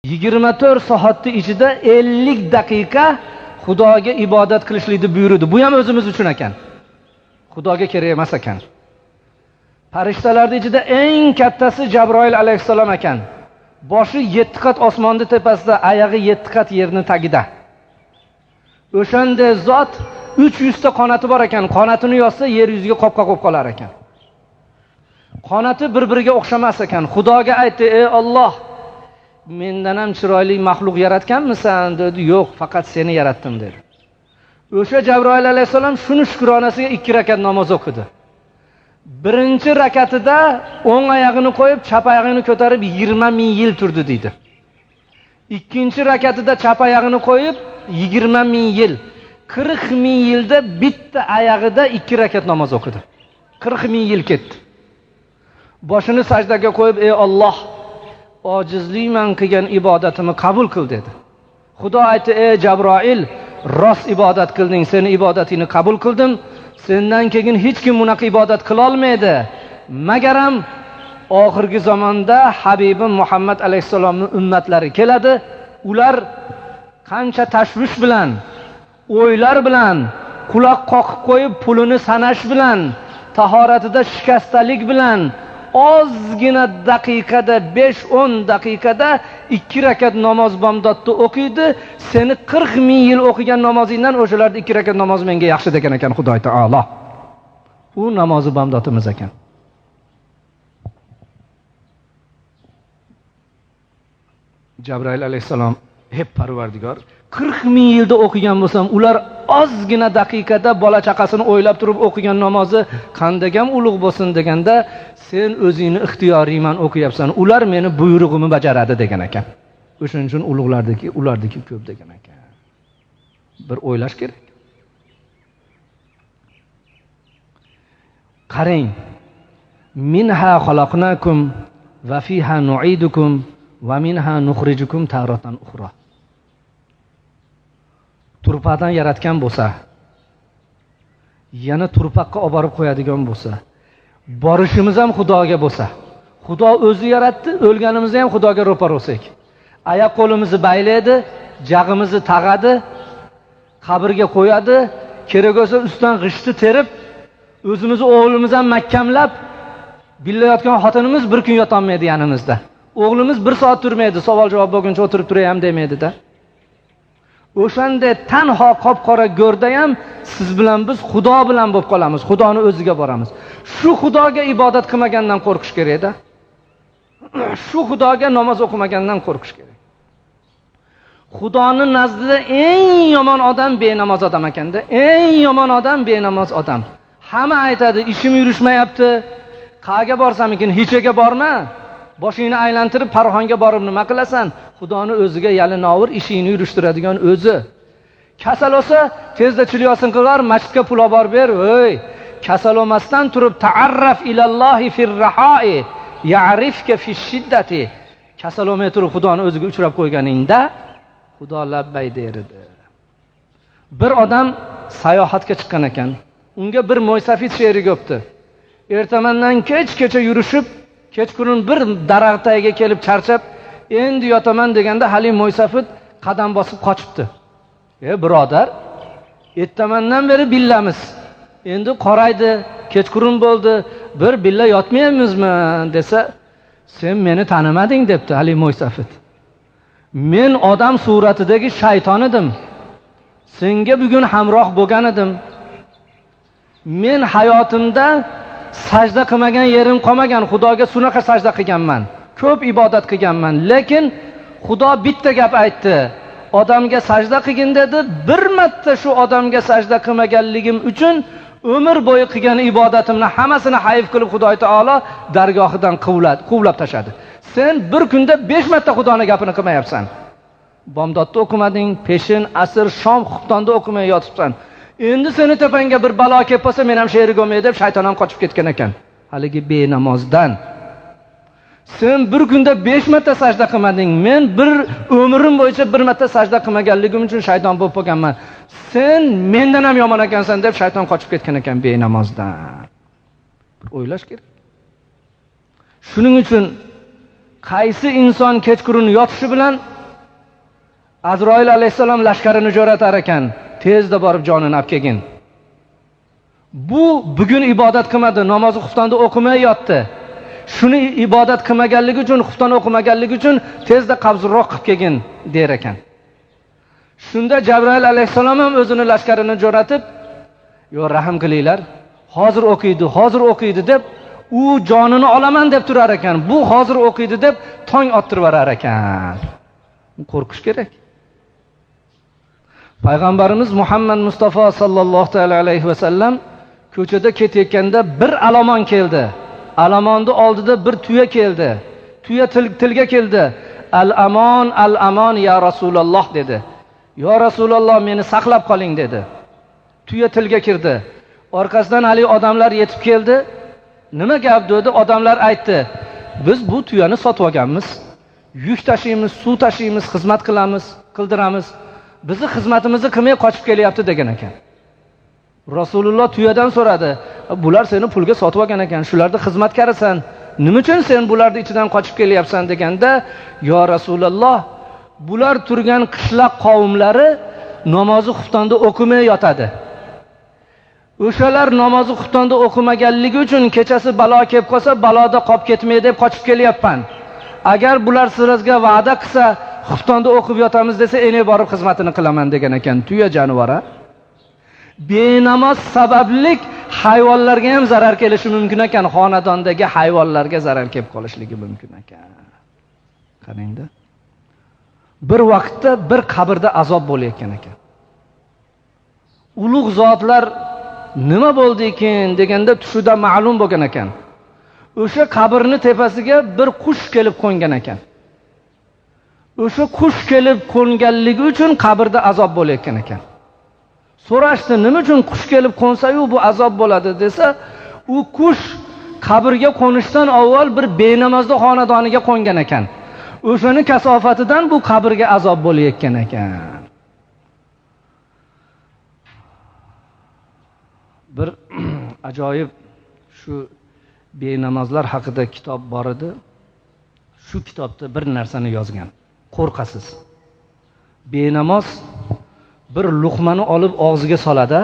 24 soatning ichida 50 daqiqa Xudoga ibodat qilishlikni buyurdi. Bu ham o'zimiz uchun ekan. Xudoga kerak emas ekan. Farishtalarning ichida eng kattasi Jabroil alayhissalom ekan. Boshi 7 qat osmonning tepasida, oyog'i 7 qat yerning tagida. O'shanda zot 300 ta qanoti bor ekan. Qanotini yozsa yer yuziga qopqa qo'yib qolar ekan. Qanoti bir-biriga o'xshamas ekan. Xudoga aytdi: "Ey Alloh, mendan ham chiroyli maxluq yaratganmisan?" dedi. "Yo'q, faqat seni yaratdim" dedi. O'sha Jabroil alayhissalom shuni shukronasiga 2 rakat namoz o'qidi. Birinchi rakatida o'ng oyog'ini qo'yib, chap oyog'ini ko'tarib 20 ming yil turdi dedi. Ikkinchi rakatida chap oyog'ini qo'yib 20 ming yil, 40 ming yilda bitta oyog'ida 2 rakat namoz o'qidi. 40 ming yil ketdi. Boshini sajdaga qo'yib: "Ey Alloh, ojizlikman qilgan ibodatimni qabul qil" dedi. Xudo aytdi: "Ey Jabroil, rost ibodat qilding, seni ibodatingni qabul qildim. Sendan keyin hech kim bunaqa ibodat qila olmaydi. Magaram oxirgi zamonda Habibim Muhammad alayhisalomning ummatlari keladi. Ular qancha tashvish bilan, o'ylar bilan, quloq qoqib qo'yib pulini sanash bilan, tahoratida shikastalik bilan ozgina daqiqada 5-10 daqiqada 2 rakat namoz bomdodni o'qiydi. Seni 40 ming yil o'qigan namozingdan o'shalarda 2 rakat namoz menga yaxshi degan ekan Xudo taolo. U namozi bomdodimiz ekan. Jabroil alayhisalom: "Hep Parvardigor, 40 ming yilda o'qigan bo'lsam, ular ozgina daqiqada bola chaqasini o'ylab turib o'qigan namozi qandagam ulug' bo'lsin" deganda, "Sen o'zingni ixtiyoriyman o'qiyapsan, ular meni buyrug'imni bajaradi" degan ekan. O'shuning uchun ulardagi ko'p degan ekan. Bir o'ylash kerak. Qarang. Minha xalaqnakum va fiha nu'idukum va minha nukhrijukum taratan ukhra. Turpaqdan yaratgan bo'lsa, yana turpaqqa olib borib qo'yadigan bo'lsa, borishimiz ham Xudoga bo'lsa, Xudo o'zi yaratdi, o'lganimizni ham Xudoga ro'par bo'lsak, oyoq qo'limizni baylaydi, jag'imizni tag'adi, qabrga qo'yadi, kerak bo'lsa ustidan g'ishtni terib, o'zimizni o'g'limiz ham mahkamlab, billayotgan xotinimiz bir kun yota olmaydi yanimizda. O'g'limiz 1 soat turmaydi, savol-javob bo'lguncha o'tirib turay ham demaydi-da. O'shanda tanho qop-qora go'rda ham siz bilan biz Xudo bilan bo'lib qolamiz. Xudoni o'ziga boramiz. Shu Xudoga ibodat qilmagandan qo'rqish kerak-da. Shu Xudoga namoz o'qimagandan qo'rqish kerak. Xudoning nazdida eng yomon odam benamoz odam ekanda. Eng yomon odam benamoz odam. Hamma aytadi, ishim yurishmayapti. Qayerga borsam ekan, hechga borma. Boshingni aylantirib Farxonga borib nima qilasan? Xudoni o'ziga yalinovur ishingni yurishtiradigan o'zi. Kasal olsa, tezda chilyosin qilar, masjidga pul olib borib ber. Voy, kasal olmasdan turib ta'arraf ilallohi fir-rahoi, ya'rifka fish-shiddati. Kasal olmay turib Xudoni o'ziga uchrab qo'yganingda Xudo labbay der edi. Bir odam sayohatga chiqqan ekan. Unga bir mo'ysafid she'ri bo'pti. Ertamandan kechgacha yurishib, kechqurun bir daraxt tagiga kelib charchab, endi yotaman deganda hali mo'ysafid qadam bosib qochibdi. Birodar, ertamandan beri billamiz. Endi qoraydi, kechqurun bo'ldi, bir billa yotmaymizmi desa, sen meni tanimading debdi hali mo'ysafid. Men odam suratidagi shayton edim. Senga bugun hamroh bo'lgan edim. Men hayotimda sajda qilmagan yerim qolmagan. Xudoga sunaqa sajda qilganman. Ko'p ibodat qilganman, lekin Xudo bitta gap aytdi. Odamga sajda qilgin dedi. Bir marta shu odamga sajda qilmaganligim uchun umr bo'yi qilgan ibodatimni hammasini hayf qilib Xudo taolo dargohidan quvlab tashadi. Sen bir kunda 5 marta Xudoning gapini qilmayapsan. Bomdodda o'qimading, peshin, asr, shom, xuftonda o'qimay yotibsan. Endi seni tepangga bir balo kelib qolsa, men ham she'ri go'may deb shayton ham qochib ketgan ekan. Haligi benamozdan. Sen bir kunda 5 marta sajda qilmading. Men bir umrim bo'yicha 1 marta sajda qilmaganligim uchun shayton bo'lib qolganman. Sen mendan ham yomon ekansan deb shayton qochib ketgan ekan benamozdan. O'ylash kerak. Shuning uchun qaysi inson kechqurun yotishi bilan Azroil alayhissalom lashkarini jo'ratar ekan, tezda borib jonini olib kelgin. Bu bugun ibodat qilmadi, namozni xuftonda o'qimay yotdi. Shuni ibodat qilmaganligi uchun, xufton o'qimaganligi uchun tezda qabzroq qilib kelgin der ekan. Shunda Jabroil alayhissalom ham o'zini lashkarini jo'ratib, "Yo, rahm qilinglar, hozir o'qiydi" deb u jonini olaman deb turar ekan. Bu hozir o'qiydi deb tong ottirib yurar ekan. Qo'rqish kerak. Payg'ambarimiz Muhammad Mustafa sallallohu alayhi va sallam ko'chada ketayotganda bir alomon keldi. Alomonni oldida bir tuya keldi. Tuya tilga keldi. Al-amon ya Rasululloh dedi. "Ya Rasululloh, meni saqlab qoling" dedi. Tuya tilga kirdi. Orqasidan hali odamlar yetib keldi. Nima gap dedi? Odamlar aytdi: "Biz bu tuyani sotib olganmiz. Yuk tashiymiz, suv tashiymiz, xizmat qildiramiz. Bizni xizmatimizni qilmay qochib kelyapti" degan ekan. Rasululloh tuyadan so'radi: "Bular seni pulga sotib olgan ekan, shularda xizmatkarisan. Nima uchun sen bularning ichidan qochib kelyapsan?" deganda, "Yo Rasululloh, bular turgan qishloq qavmlari namozni xuftonda o'qimay yotadi. O'shalar namozni xuftonda o'qimaganligi uchun kechasi balo kelib qolsa, baloda qolib ketmay deb qochib kelyapman. Agar bular sizlarga va'da qilsa, xuftonda o'qib yotamiz desa, ene borib xizmatini qilaman" degan ekan. Tuya jonivora. Benamoz sabablik hayvonlarga ham zarar kelishi mumkin ekan, xonadondagi hayvonlarga zarar kelib qolishligi mumkin ekan. Qarangda. Bir vaqtda bir qabrda azob bo'layotgan ekan. Ulug' zotlar nima bo'ldi ekan deganda tushida ma'lum bo'lgan ekan. O'sha qabrni tepasiga bir qush kelib qo'ngan ekan. O'sha qush kelib qo'nganligi uchun qabrda azob bo'layotgan ekan. So'rashdi, nima uchun qush kelib qo'nsa-yu bu azob bo'ladi desa, u qush qabrga qo'nishdan avval bir benamozda xonadoniga qo'ngan ekan. O'shani kasofatidan bu qabrga azob bo'layotgan ekan. Bir ajoyib shu benamozlar haqida kitob bor edi. Shu kitobda bir narsani yozgan. Qo'rqasiz. Benamoz bir luqmani olib og'ziga soladi.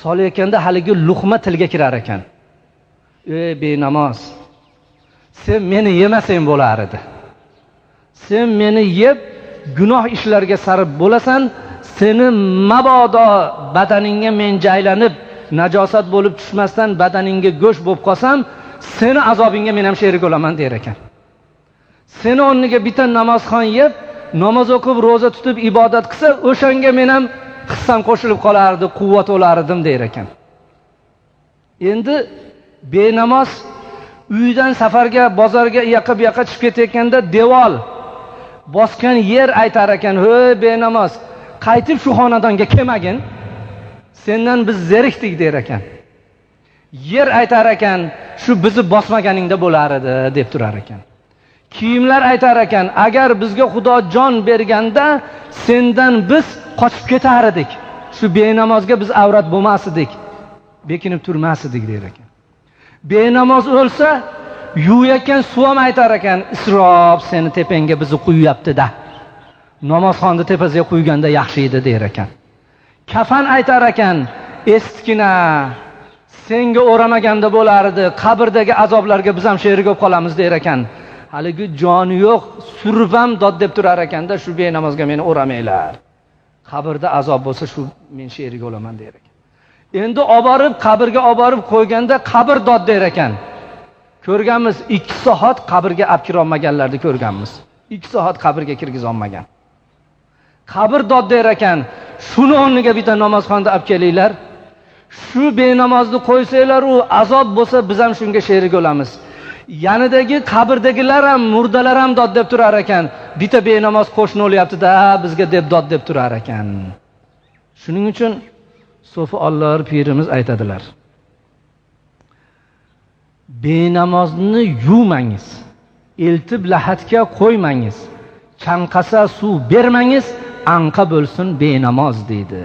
Solayotganda haligi luqma tilga kirar ekan. "Ey benamoz, sen meni yemasang bo'lar edi. Sen meni yeb gunoh ishlarga sarf bo'lasan, seni mabodo badaningga men jaylanib najosat bo'lib tushmasdan badaningga go'sht bo'lib qolsam, seni azobingga men ham sherik bo'laman" der ekan. Seni o'rniga bitta namozxon yeb, namoz o'qib, roza tutib ibodat qilsa, o'shanga men ham hissam qo'shilib qolardi, quvvat olardim der ekan. Endi benamoz uydan safarga, bozorga bu yoqqa chiqib ketayotganda devor bosgan yer aytar ekan: "Hey benamoz, qaytib shu xonadonga kelmagin. Sendan biz zerikdik" der ekan. Yer aytar ekan: "Shu bizni bosmaganingda bo'lar edi" deb turar ekan. Kiyimlar aytar ekan: "Agar bizga Xudo jon berganda, sendan biz qochib ketar edik. Shu benamozga biz avrat bo'lmas edik, bekinib turmas edik" der ekan. Benamoz o'lsa, yuvayotgan suv ham aytar ekan: "Isrof seni tepangga bizni qo'yyapti-da. Namozxonni tepasiga qo'yganda yaxshi edi" der ekan. Kafan aytar ekan: "Eskina, senga o'ramaganda bo'lardi, qabrdagi azoblarga biz ham sherik bo'lib qolamiz" der ekan. Haligi joni yo'q, surib ham dod deb turar ekanda, "Shu benamozga meni o'ramanglar. Qabrda azob bo'lsa, shu men sherik bo'laman" der ekan. Endi qabrga olib qo'yganda qabr dod der ekan. Ko'rganmiz, 2 soat qabrga olib kira olmaganlarni ko'rganmiz. 2 soat qabrga kirgiz olmagan. Qabr dod der ekan. Shuni o'rniga bitta namozxonni olib kelinglar. Shu benamozni qo'ysanglar, u azob bo'lsa, biz ham shunga sherik bo'lamiz. Yanidagi qabrdagilar ham, murdalar ham dod deb turar ekan. Bitta benamoz qo'shni o'lyapti-da bizga deb dod deb turar ekan. Shuning uchun Sofi Alloh pirimiz aytadilar: "Benamozni yuvmangiz, eltib lahatga qo'ymangiz, chanqasa suv bermangiz, anqa bo'lsin benamoz" deydi.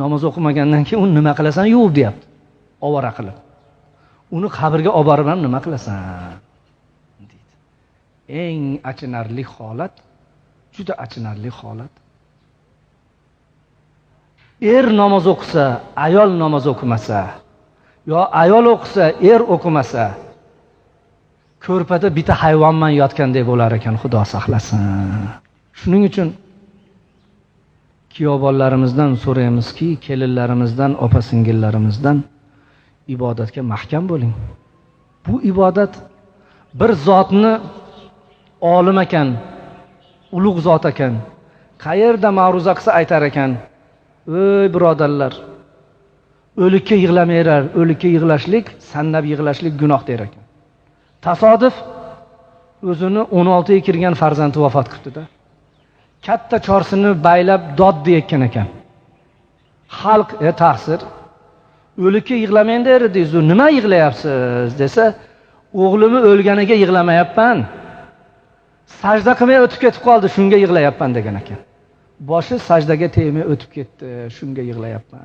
Namoz o'qimagandan keyin uni nima qilasan? Yuv deyapti. Ovora qilib. Uni qabrga olib borib ham nima qilasan? deydi. Eng achinarli holat Juda achinarli holat. Er namoz o'qisa, ayol namoz o'qimasa, yo ayol o'qisa, er o'qimasa, ko'rpada bitta hayvonman yotgandek bo'lar ekan, Xudo saqlasin. Shuning uchun kuyovonlarimizdan so'raymizki, kelinlarimizdan, opa-singillarimizdan ibodatga mahkam bo'ling. Bu ibodat bir zotni olim ekan, ulug' zot ekan. Qayerda ma'ruza qilsa aytar ekan: "Ey birodarlar, o'likka yig'lamanglar, o'likka yig'lashlik, sannab yig'lashlik gunoh" der ekan. Tasodif o'zini 16 ga kirgan farzandi vafot qildi-da. Katta chorsini baylab dod deyotgan ekan. Xalq ta'sir o'likka yig'lamang derdi, nima yig'layapsiz desa, o'g'limi o'lganiga yig'lamayapman. Sajda qilmay o'tib ketib qoldi, shunga yig'layapman degan ekan. Boshi sajdaga tegmay o'tib ketdi, shunga yig'layapman.